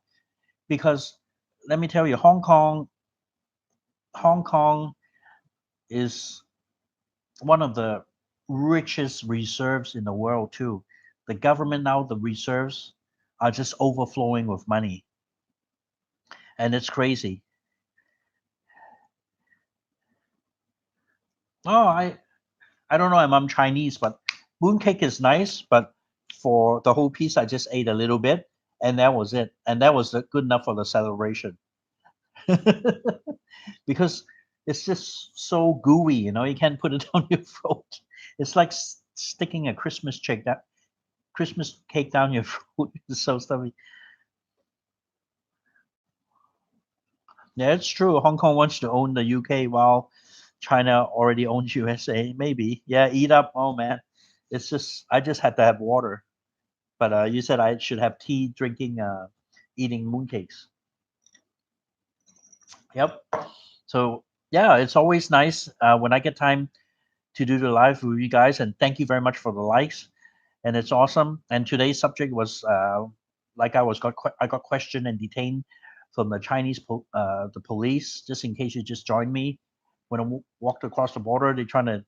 Because let me tell you, Hong Kong is one of the richest reserves in the world too. The government now, the reserves are just overflowing with money, and it's crazy. Oh, I don't know. I'm Chinese, but mooncake is nice. But for the whole piece, I just ate a little bit, and that was it. And that was good enough for the celebration. Because it's just so gooey. You can't put it on your throat. It's like sticking a Christmas cake down your throat. It's so stuffy. Yeah, it's true. Hong Kong wants to own the UK while China already owns USA. Maybe. Yeah, eat up. Oh man, it's just I just had to have water. But you said I should have tea, drinking, eating mooncakes. Yep. So yeah, it's always nice when I get time to do the live with you guys, and thank you very much for the likes. And it's awesome. And today's subject was like I got questioned and detained from the the police. Just in case you just joined me, when I walked across the border, they're trying to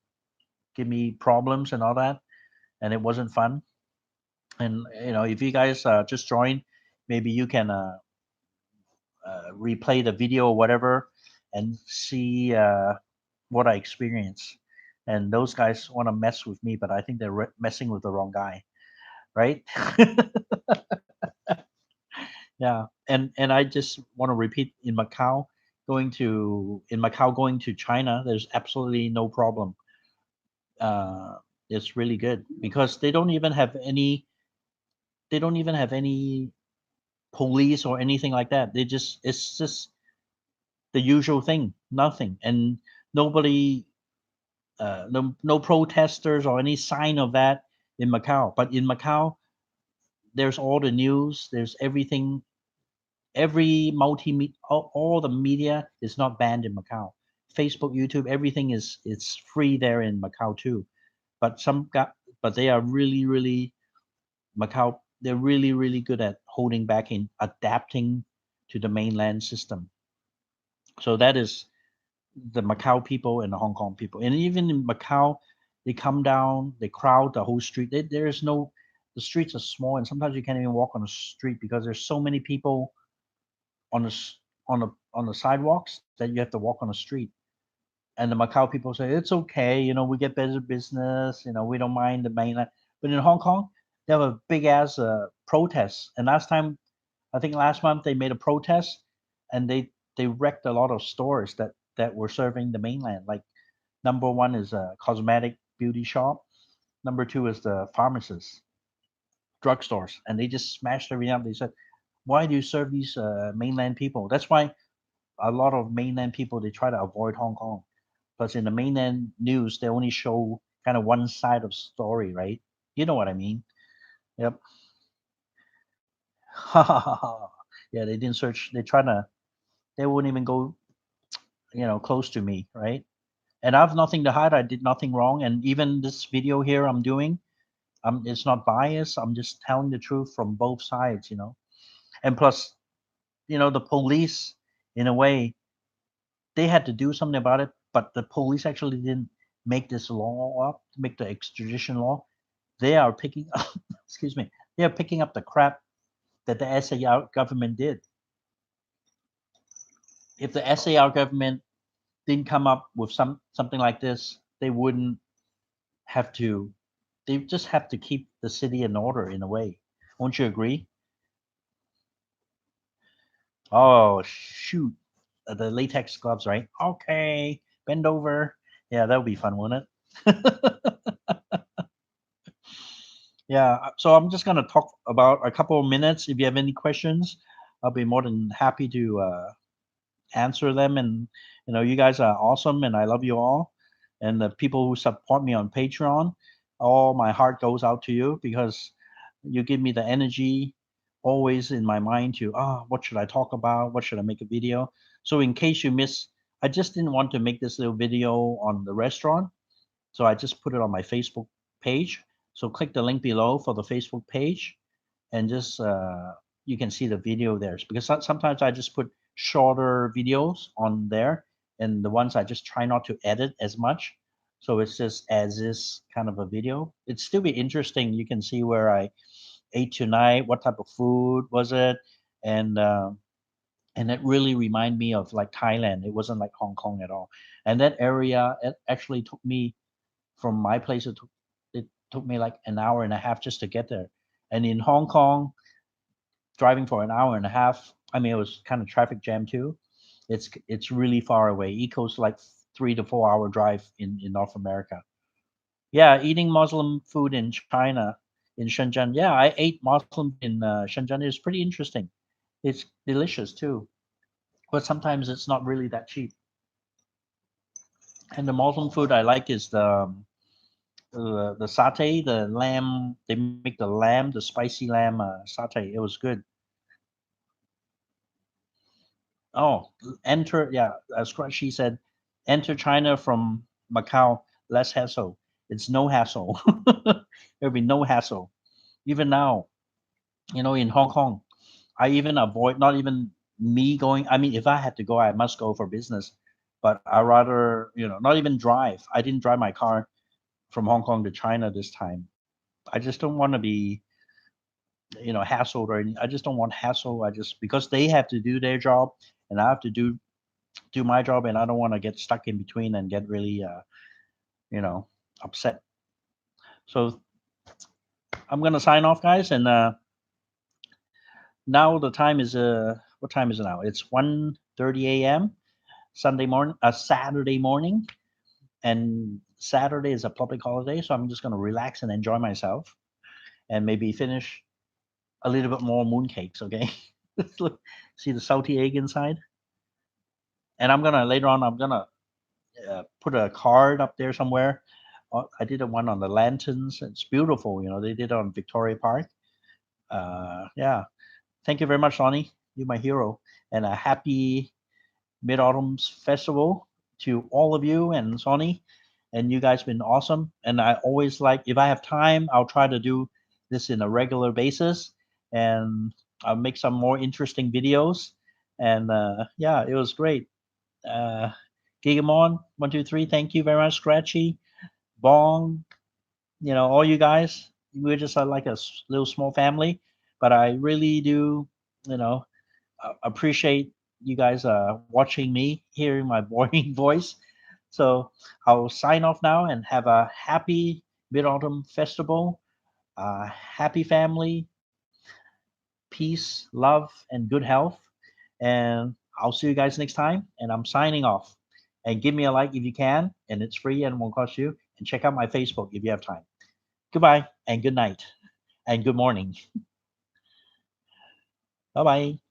give me problems and all that, and it wasn't fun. And if you guys just joined, maybe you can replay the video or whatever and see what I experienced. And those guys want to mess with me, but I think they're messing with the wrong guy, right? Yeah, and I just want to repeat in Macau going to China, there's absolutely no problem. It's really good because they don't even have any police or anything like that. It's just the usual thing, nothing, and nobody, no protesters or any sign of that in Macau. But in Macau, there's all the news, there's everything, every all the media is not banned in Macau. Facebook, YouTube, everything is it's free there in Macau too. But but they are really Macau. They're really good at holding back in adapting to the mainland system. So that is the Macau people and the Hong Kong people. And even in Macau, they come down, they crowd the whole street. There is no, the streets are small, and sometimes you can't even walk on the street because there's so many people on the on the sidewalks that you have to walk on the street. And the Macau people say it's okay, we get better business, we don't mind the mainland. But in Hong Kong, they have a big ass protest. And I think last month they made a protest, and they wrecked a lot of stores that were serving the mainland. Like number one is a cosmetic beauty shop. Number two is the pharmacists, drugstores, and they just smashed everything up. They said, "Why do you serve these mainland people?" That's why a lot of mainland people they try to avoid Hong Kong, because in the mainland news they only show kind of one side of story, right? You know what I mean? Yep. Yeah, they didn't search. They try to. They wouldn't even go, close to me, right? And I have nothing to hide. I did nothing wrong. And even this video here I'm doing, it's not biased. I'm just telling the truth from both sides. And plus, the police, in a way, they had to do something about it, but the police actually didn't make this law up, make the extradition law. They are picking up, excuse me, they are picking up the crap that the SAR government did. If the SAR government didn't come up with something like this, they wouldn't have to. They just have to keep the city in order in a way. Won't you agree? Oh shoot, the latex gloves, right? Okay, bend over. Yeah, that would be fun, wouldn't it? Yeah, so I'm just gonna talk about a couple of minutes. If you have any questions, I'll be more than happy to answer them. And you guys are awesome, and I love you all. And the people who support me on Patreon, all my heart goes out to you because you give me the energy always in my mind to what should I talk about? What should I make a video? So in case you miss, I just didn't want to make this little video on the restaurant, so I just put it on my Facebook page. So click the link below for the Facebook page, and just you can see the video there. Because sometimes I just put shorter videos on there, and the ones I just try not to edit as much. So it's just as is kind of a video. It'd still be interesting. You can see where I ate tonight, what type of food was it, and and it really reminded me of like Thailand. It wasn't like Hong Kong at all. And that area, it actually took me from my place. It took me like an hour and a half just to get there. And in Hong Kong, driving for an hour and a half, I mean, it was kind of traffic jam too. It's really far away. Eco's like 3 to 4 hour drive in North America. Yeah, eating Muslim food in China, in Shenzhen. Yeah, I ate Muslim in Shenzhen. It's pretty interesting. It's delicious too, but sometimes it's not really that cheap. And the Muslim food I like is the satay, the lamb. They make the lamb, the spicy lamb satay. It was good. Oh, enter. Yeah, as she said, enter China from Macau. Less hassle. It's no hassle. There'll be no hassle. Even now, in Hong Kong, I even avoid not even me going. I mean, if I had to go, I must go for business. But I rather, not even drive. I didn't drive my car from Hong Kong to China this time. I just don't want to be, hassled or anything. I just don't want hassle. I just because they have to do their job and I have to do my job, and I don't want to get stuck in between and get really, you know, upset. So I'm gonna sign off, guys, and now the time is what time is it now? It's 1:30 a.m. Saturday morning, and Saturday is a public holiday, so I'm just gonna relax and enjoy myself, and maybe finish a little bit more mooncakes. Okay. Look, see the salty egg inside? And I'm gonna later on. I'm gonna put a card up there somewhere. I did a one on the lanterns. It's beautiful. They did it on Victoria Park. Yeah. Thank you very much, Sonny. You're my hero. And a happy Mid Autumn Festival to all of you and Sonny. And you guys been awesome. And I always like, if I have time, I'll try to do this in a regular basis, and I'll make some more interesting videos. And yeah, it was great. Uh, Gigamon, 123, thank you very much. Scratchy, Bong, all you guys. We're just like a little small family, but I really do, you know, appreciate you guys watching me, hearing my boring voice. So I'll sign off now and have a happy Mid Autumn Festival, happy family, peace, love, and good health. And I'll see you guys next time. And I'm signing off. And give me a like if you can, and it's free and won't cost you. And check out my Facebook if you have time. Goodbye and good night and good morning. Bye bye.